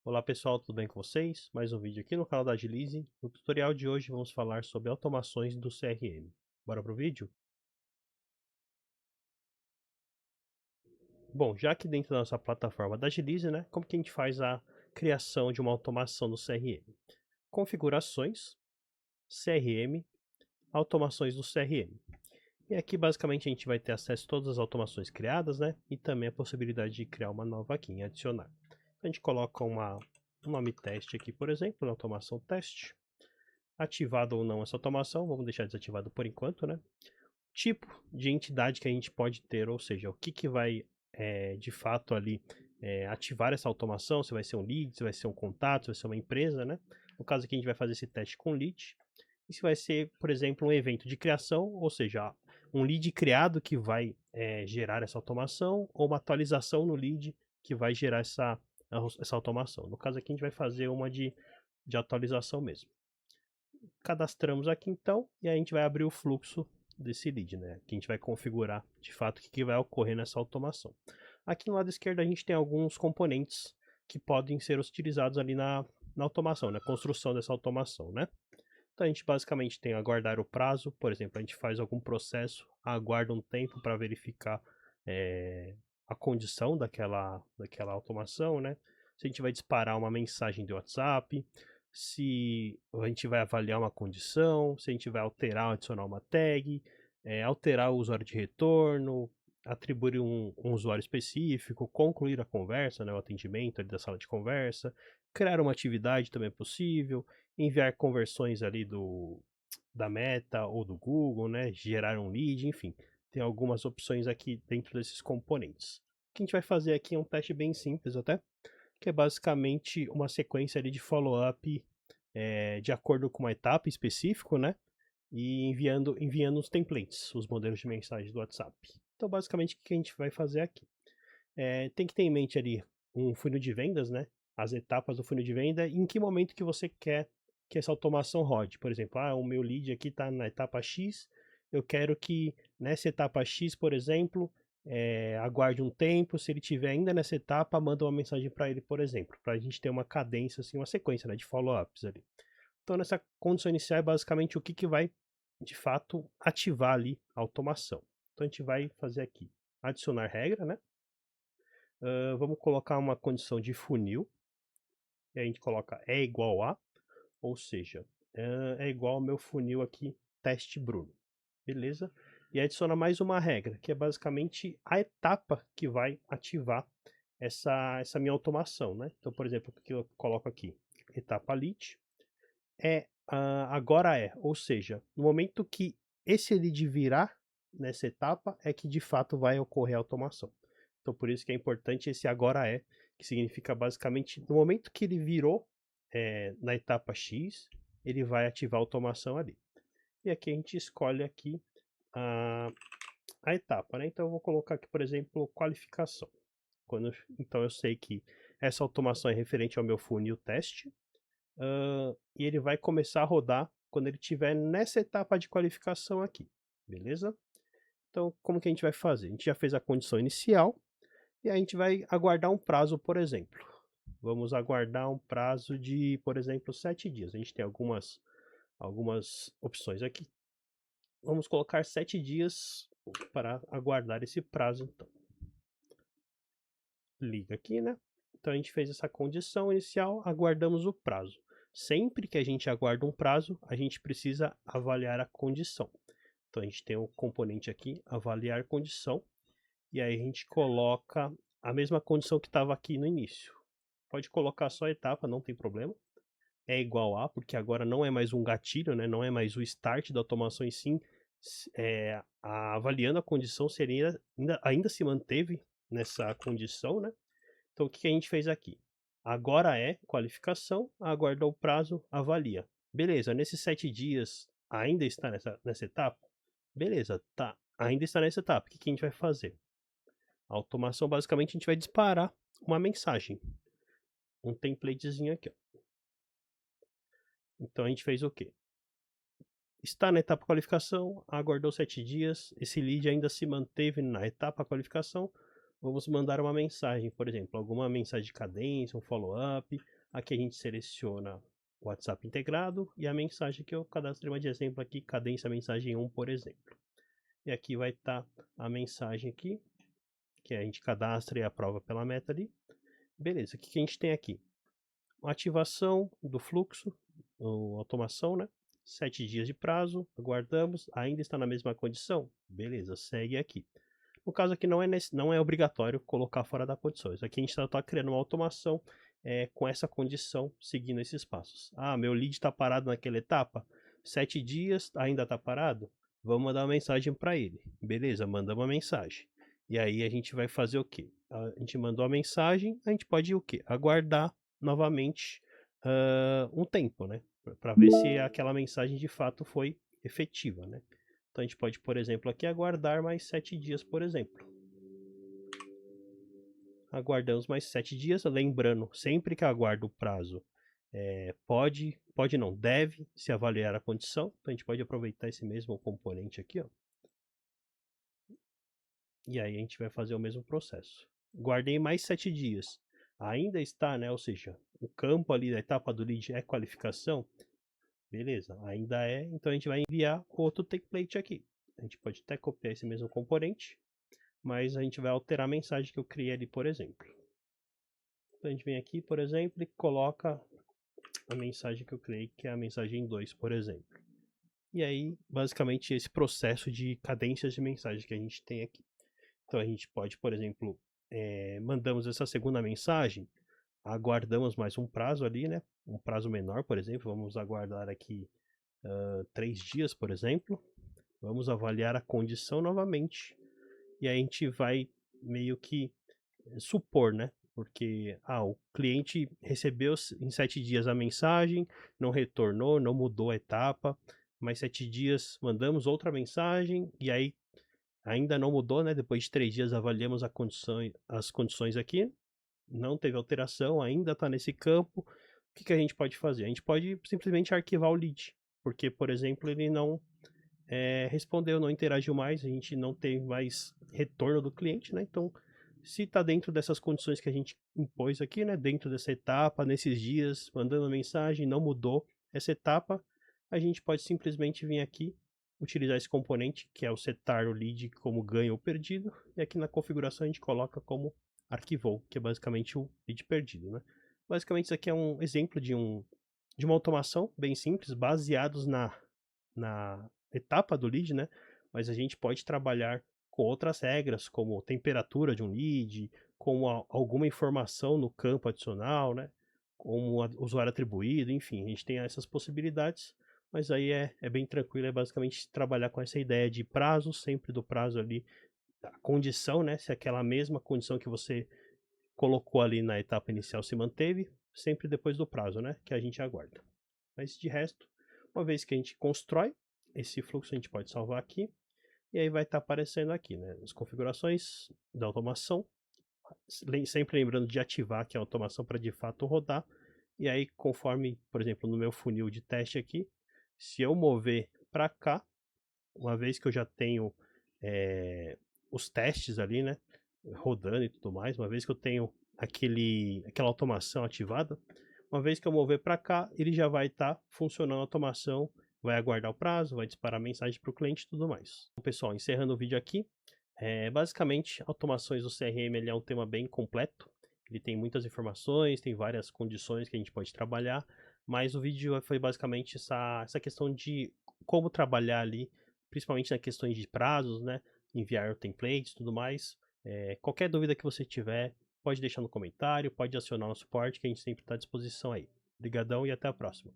Olá pessoal, tudo bem com vocês? Mais um vídeo aqui no canal da Agilize. No tutorial de hoje vamos falar sobre automações do CRM. Bora pro vídeo? Bom, já que dentro da nossa plataforma da Agilize, né, como que a gente faz a criação de uma automação do CRM? Configurações, CRM, automações do CRM. E aqui basicamente a gente vai ter acesso a todas as automações criadas, né, e também a possibilidade de criar uma nova aqui em adicionar. A gente coloca um nome teste aqui, por exemplo, na automação teste. Ativado ou não essa automação, vamos deixar desativado por enquanto, né? Tipo de entidade que a gente pode ter, ou seja, o que vai de fato ali ativar essa automação, se vai ser um lead, se vai ser um contato, se vai ser uma empresa, né? No caso aqui a gente vai fazer esse teste com lead, e se vai ser, por exemplo, um evento de criação, ou seja, um lead criado que vai gerar essa automação, ou uma atualização no lead que vai gerar essa automação. No caso aqui a gente vai fazer uma de atualização mesmo. Cadastramos aqui então, e aí a gente vai abrir o fluxo desse lead, né? Que a gente vai configurar de fato o que vai ocorrer nessa automação. Aqui no lado esquerdo a gente tem alguns componentes que podem ser utilizados ali na automação, na construção dessa automação, né? Então a gente basicamente tem aguardar o prazo, por exemplo, a gente faz algum processo, aguarda um tempo para verificar a condição daquela automação, né? Se a gente vai disparar uma mensagem de WhatsApp, se a gente vai avaliar uma condição, se a gente vai alterar ou adicionar uma tag, alterar o usuário de retorno, atribuir um usuário específico, concluir a conversa, né, o atendimento ali da sala de conversa, criar uma atividade também é possível, enviar conversões ali da Meta ou do Google, né, gerar um lead, enfim, tem algumas opções aqui dentro desses componentes. O que a gente vai fazer aqui é um teste bem simples até, que é basicamente uma sequência ali de follow-up de acordo com uma etapa específica, né? E enviando os templates, os modelos de mensagem do WhatsApp. Então, basicamente, o que a gente vai fazer aqui? Tem que ter em mente ali um funil de vendas, né? As etapas do funil de venda e em que momento que você quer que essa automação rode. Por exemplo, o meu lead aqui está na etapa X, eu quero que nessa etapa X, por exemplo, aguarde um tempo, se ele estiver ainda nessa etapa, manda uma mensagem para ele, por exemplo, para a gente ter uma cadência, assim, uma sequência, né, de follow-ups ali. Então, nessa condição inicial é basicamente o que vai, de fato, ativar ali a automação. Então, a gente vai fazer aqui, adicionar regra, né? Vamos colocar uma condição de funil, e a gente coloca é igual a, ou seja, é igual ao meu funil aqui, teste Bruno, beleza? E adiciona mais uma regra, que é basicamente a etapa que vai ativar essa minha automação, né? Então, por exemplo, o que eu coloco aqui, etapa lead, agora ou seja, no momento que esse lead virar nessa etapa, é que de fato vai ocorrer a automação. Então, por isso que é importante esse agora que significa basicamente no momento que ele virou na etapa X, ele vai ativar a automação ali. E aqui a gente escolhe aqui a, a etapa, né? Então eu vou colocar aqui, por exemplo, qualificação. Então eu sei que essa automação é referente ao meu funil teste, e ele vai começar a rodar quando ele estiver nessa etapa de qualificação aqui, beleza? Então, como que a gente vai fazer? A gente já fez a condição inicial e a gente vai aguardar um prazo, por exemplo. Vamos aguardar um prazo de, por exemplo, 7 dias. A gente tem algumas opções aqui. Vamos colocar 7 dias para aguardar esse prazo, então. Liga aqui, né? Então a gente fez essa condição inicial, aguardamos o prazo. Sempre que a gente aguarda um prazo, a gente precisa avaliar a condição. Então a gente tem o componente aqui, avaliar condição, e aí a gente coloca a mesma condição que estava aqui no início. Pode colocar só a etapa, não tem problema. É igual a, porque agora não é mais um gatilho, né? Não é mais o start da automação, e sim avaliando a condição, seria, ainda se manteve nessa condição, né? Então, o que a gente fez aqui? Agora é qualificação, aguarda o prazo, avalia. Beleza, nesses 7 dias ainda está nessa etapa? Beleza, tá. Ainda está nessa etapa. O que a gente vai fazer? A automação, basicamente, a gente vai disparar uma mensagem. Um templatezinho aqui, ó. Então, a gente fez o quê? Está na etapa qualificação, aguardou 7 dias, esse lead ainda se manteve na etapa qualificação. vamos mandar uma mensagem, por exemplo, alguma mensagem de cadência, um follow-up. Aqui a gente seleciona o WhatsApp integrado e a mensagem que eu cadastrei uma de exemplo aqui, cadência mensagem 1, por exemplo. E aqui vai estar a mensagem aqui, que a gente cadastra e aprova pela meta ali. Beleza, o que a gente tem aqui? Ativação do fluxo, ou automação, né? 7 dias de prazo, aguardamos, ainda está na mesma condição? Beleza, segue aqui. No caso aqui não é obrigatório colocar fora da condição. Isso aqui a gente está criando uma automação com essa condição, seguindo esses passos. Ah, meu lead está parado naquela etapa? 7 dias, ainda está parado? Vamos mandar uma mensagem para ele. Beleza, manda uma mensagem. E aí a gente vai fazer o quê? A gente mandou a mensagem, a gente pode o quê? Aguardar novamente um tempo, né? Para ver se aquela mensagem de fato foi efetiva, né? Então a gente pode, por exemplo, aqui aguardar mais 7 dias, por exemplo. Aguardamos mais 7 dias, lembrando, sempre que aguarda o prazo, pode não, deve se avaliar a condição. Então a gente pode aproveitar esse mesmo componente aqui, ó. E aí a gente vai fazer o mesmo processo. Guardei mais 7 dias. Ainda está, né? Ou seja, o campo ali da etapa do lead é qualificação. Beleza, ainda é. Então a gente vai enviar outro template aqui. A gente pode até copiar esse mesmo componente, mas a gente vai alterar a mensagem que eu criei ali, por exemplo. Então a gente vem aqui, por exemplo, e coloca a mensagem que eu criei, que é a mensagem 2, por exemplo. E aí, basicamente, esse processo de cadências de mensagem que a gente tem aqui. Então a gente pode, por exemplo, mandamos essa segunda mensagem, aguardamos mais um prazo ali, né? Um prazo menor, por exemplo, vamos aguardar aqui 3 dias, por exemplo. Vamos avaliar a condição novamente. E aí a gente vai meio que supor, né? Porque o cliente recebeu em 7 dias a mensagem, não retornou, não mudou a etapa, mais 7 dias mandamos outra mensagem e aí ainda não mudou, né? Depois de 3 dias avaliamos as condições aqui, não teve alteração, ainda está nesse campo. O que a gente pode fazer? A gente pode simplesmente arquivar o lead, porque, por exemplo, ele não respondeu, não interagiu mais, a gente não tem mais retorno do cliente, né? Então, se está dentro dessas condições que a gente impôs aqui, né? Dentro dessa etapa, nesses dias, mandando mensagem, não mudou essa etapa, a gente pode simplesmente vir aqui, utilizar esse componente, que é o setar o lead como ganho ou perdido, e aqui na configuração a gente coloca como arquivou, que é basicamente o lead perdido, né? Basicamente isso aqui é um exemplo de uma automação bem simples, baseados na etapa do lead, né? Mas a gente pode trabalhar com outras regras, como temperatura de um lead, como alguma informação no campo adicional, né? Como usuário atribuído, enfim, a gente tem essas possibilidades, mas aí é bem tranquilo, é basicamente trabalhar com essa ideia de prazo, sempre do prazo ali, a condição, né? Se aquela mesma condição que você colocou ali na etapa inicial se manteve, sempre depois do prazo, né? Que a gente aguarda. Mas de resto, uma vez que a gente constrói esse fluxo, a gente pode salvar aqui. E aí vai estar aparecendo aqui, né? As configurações da automação. Sempre lembrando de ativar aqui a automação para de fato rodar. E aí, conforme, por exemplo, no meu funil de teste aqui, se eu mover para cá, uma vez que eu já tenho os testes ali, né? Rodando e tudo mais, uma vez que eu tenho aquela automação ativada, uma vez que eu mover para cá, ele já vai estar funcionando a automação, vai aguardar o prazo, vai disparar mensagem para o cliente e tudo mais. Então, pessoal, encerrando o vídeo aqui, basicamente, automações do CRM ele é um tema bem completo, ele tem muitas informações, tem várias condições que a gente pode trabalhar, mas o vídeo foi basicamente essa questão de como trabalhar ali, principalmente nas questões de prazos, né? Enviar templates e tudo mais. Qualquer dúvida que você tiver, pode deixar no comentário, pode acionar o suporte que a gente sempre está à disposição aí. Obrigadão e até a próxima.